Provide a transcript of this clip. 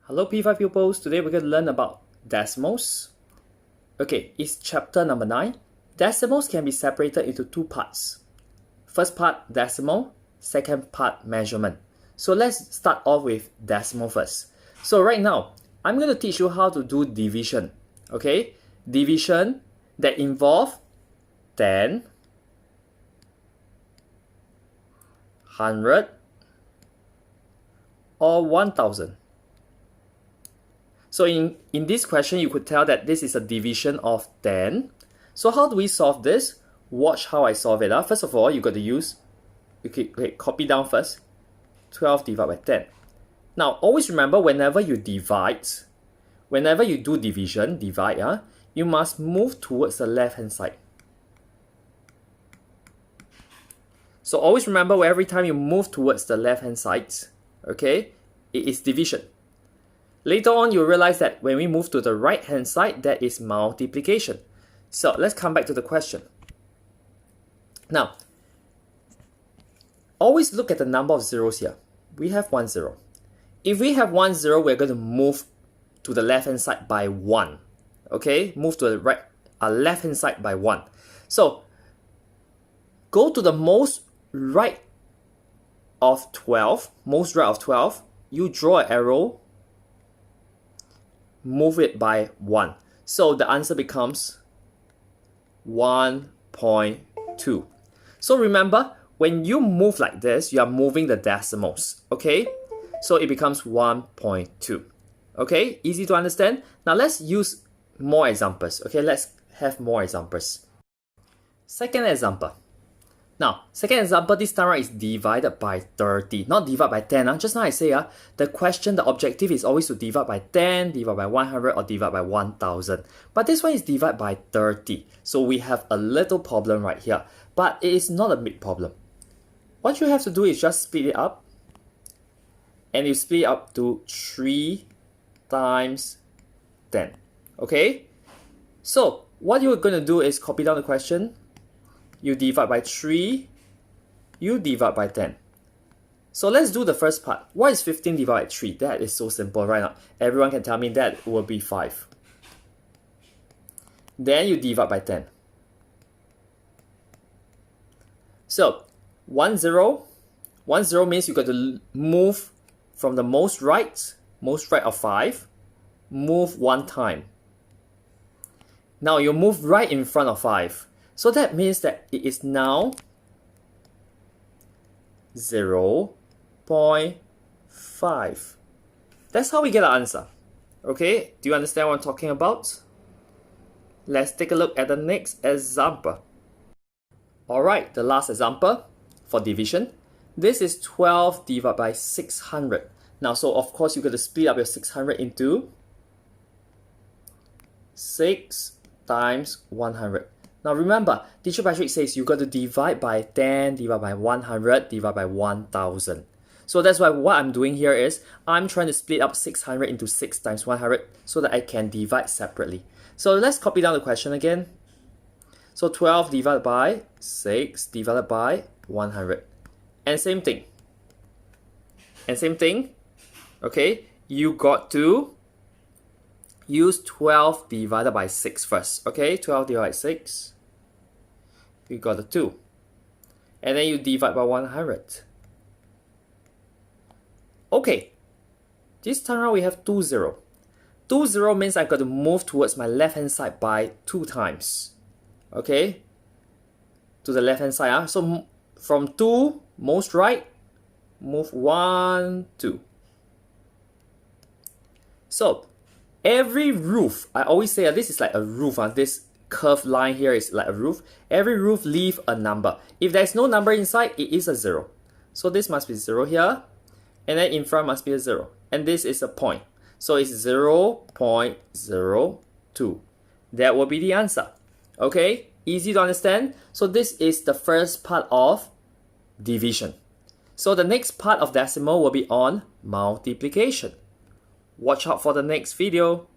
Hello P5 pupils, today we're going to learn about decimals. Okay, it's chapter number 9. Decimals can be separated into two parts. First part decimal, second part measurement. So let's start off with decimal first. So right now, I'm going to teach you how to do division. Okay, division that involve 10, 100 or 1000. So in this question, you could tell that this is a division of 10. So how do we solve this? Watch how I solve it. First of all, you got to use, okay, copy down first, 12 divided by 10. Now, always remember whenever you divide, whenever you do division, divide, you must move towards the left-hand side. So always remember every time you move towards the left-hand side, okay, it is division. Later on, you'll realize that when we move to the right-hand side, that is multiplication. So let's come back to the question. Now, always look at the number of zeros here. We have 1 0. If we have 1 0, we're going to move to the left-hand side by 1. Okay, move to the right, left-hand side by 1. So go to the most right of 12, most right of 12. You draw an arrow, move it by 1. So the answer becomes 1.2. So remember, when you move like this, you are moving the decimals, okay? So it becomes 1.2. Okay, easy to understand. Now let's use more examples, okay? Let's have more examples. Second example. Now, second example, this time is divided by 30, not divide by 10. Just now I say the question, the objective is always to divide by 10, divide by 100, or divide by 1000. But this one is divide by 30. So we have a little problem right here. But it is not a big problem. What you have to do is just split it up. And you split it up to 3 times 10. Okay? So, what you're going to do is copy down the question. You divide by 3, you divide by 10. So let's do the first part. What is 15 divided by 3? That is so simple right now. Everyone can tell me that will be 5. Then you divide by 10. So 1 0. 1 0 means you got to move from the most right of 5, move 1 time. Now you move right in front of 5. So that means that it is now 0.5. That's how we get our answer. Okay, do you understand what I'm talking about? Let's take a look at the next example. Alright, the last example for division. This is 12 divided by 600. Now, so of course, you're going to split up your 600 into 6 times 100. Now remember, Teacher Patrick says you got to divide by 10, divide by 100, divide by 1000. So that's why what I'm doing here is I'm trying to split up 600 into 6 times 100 so that I can divide separately. So let's copy down the question again. So 12 divided by 6 divided by 100. And same thing. And same thing. Okay, you got to use 12 divided by 6 first. Okay, 12 divided by 6. You got a 2. And then you divide by 100. Okay. This time around we have 2 0. 2 0 means I've got to move towards my left hand side by 2 times. Okay. To the left hand side. So from 2, most right, move 1, 2. So every roof, I always say this is like a roof. This curved line here is like a roof. Every roof leave a number. If there's no number inside, it is a 0. So this must be 0 here. And then in front must be a 0. And this is a point. So it's 0.02. That will be the answer. Okay? Easy to understand. So this is the first part of division. So the next part of decimal will be on multiplication. Watch out for the next video.